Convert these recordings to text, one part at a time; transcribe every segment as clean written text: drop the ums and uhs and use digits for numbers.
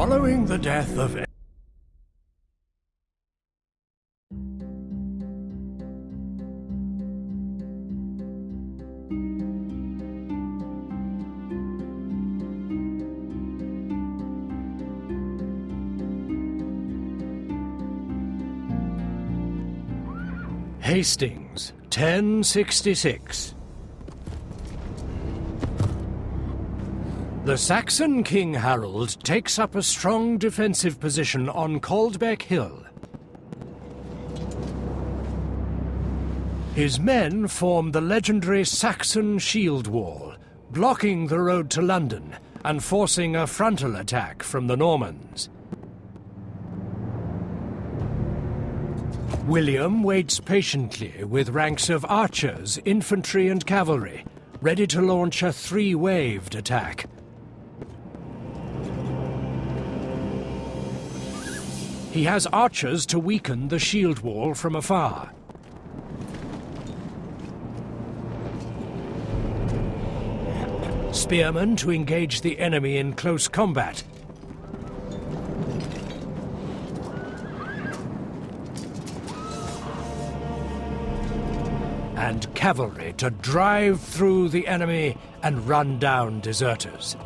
Following the death of Hastings, 1066. The Saxon King Harold takes up a strong defensive position on Caldbeck Hill. His men form the legendary Saxon Shield Wall, blocking the road to London and forcing a frontal attack from the Normans. William waits patiently with ranks of archers, infantry and cavalry, ready to launch a three-waved attack. He has archers to weaken the shield wall from afar. Spearmen to engage the enemy in close combat. And cavalry to drive through the enemy and run down deserters.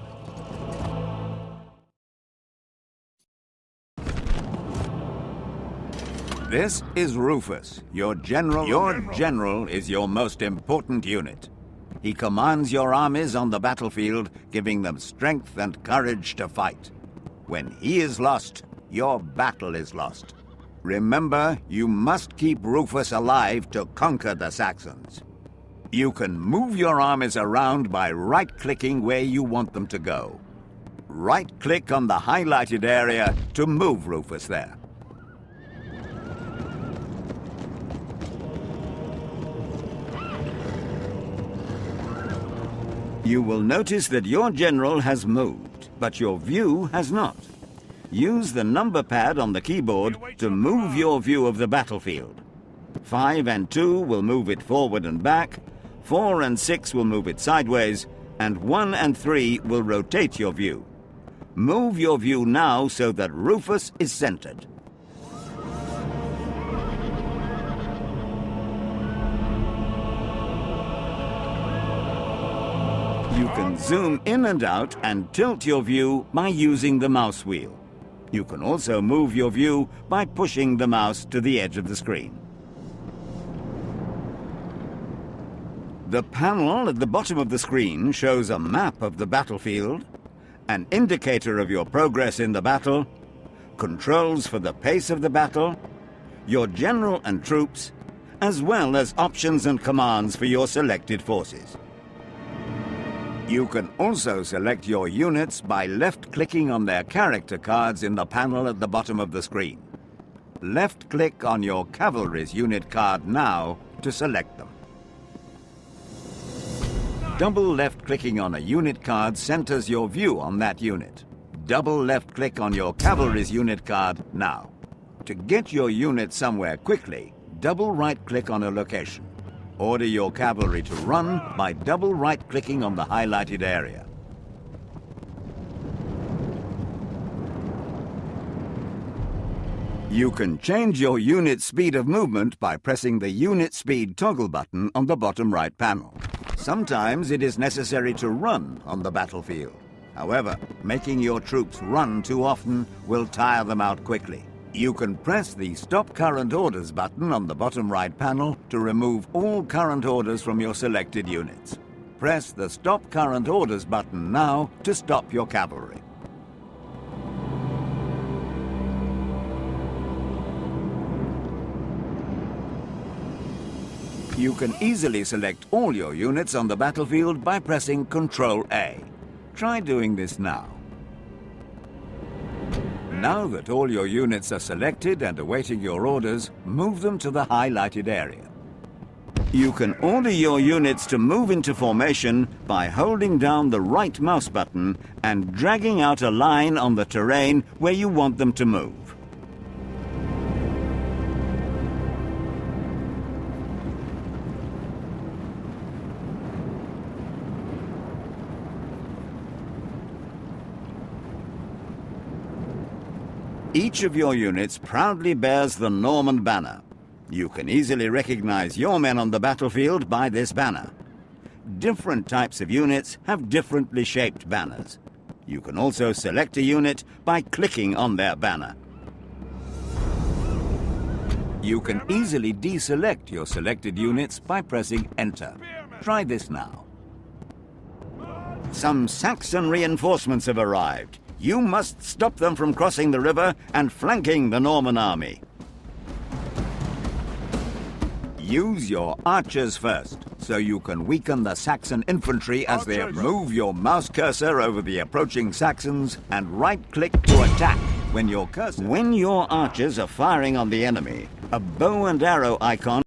This is Rufus, your general. Your general is your most important unit. He commands your armies on the battlefield, giving them strength and courage to fight. When he is lost, your battle is lost. Remember, you must keep Rufus alive to conquer the Saxons. You can move your armies around by right-clicking where you want them to go. Right-click on the highlighted area to move Rufus there. You will notice that your general has moved, but your view has not. Use the number pad on the keyboard to move your view of the battlefield. 5 and 2 will move it forward and back, 4 and 6 will move it sideways, and 1 and 3 will rotate your view. Move your view now so that Rufus is centered. You can zoom in and out and tilt your view by using the mouse wheel. You can also move your view by pushing the mouse to the edge of the screen. The panel at the bottom of the screen shows a map of the battlefield, an indicator of your progress in the battle, controls for the pace of the battle, your general and troops, as well as options and commands for your selected forces. You can also select your units by left-clicking on their character cards in the panel at the bottom of the screen. Left-click on your cavalry's unit card now to select them. Double left-clicking on a unit card centers your view on that unit. Double left-click on your cavalry's unit card now. To get your unit somewhere quickly, double right-click on a location. Order your cavalry to run by double right-clicking on the highlighted area. You can change your unit speed of movement by pressing the Unit Speed toggle button on the bottom right panel. Sometimes it is necessary to run on the battlefield. However, making your troops run too often will tire them out quickly. You can press the Stop Current Orders button on the bottom right panel to remove all current orders from your selected units. Press the Stop Current Orders button now to stop your cavalry. You can easily select all your units on the battlefield by pressing Ctrl-A. Try doing this now. Now that all your units are selected and awaiting your orders, move them to the highlighted area. You can order your units to move into formation by holding down the right mouse button and dragging out a line on the terrain where you want them to move. Each of your units proudly bears the Norman banner. You can easily recognize your men on the battlefield by this banner. Different types of units have differently shaped banners. You can also select a unit by clicking on their banner. You can easily deselect your selected units by pressing Enter. Try this now. Some Saxon reinforcements have arrived. You must stop them from crossing the river and flanking the Norman army. Use your archers first, so you can weaken the Saxon infantry as they approach. Move your mouse cursor over the approaching Saxons and right-click to attack. When your archers are firing on the enemy, a bow and arrow icon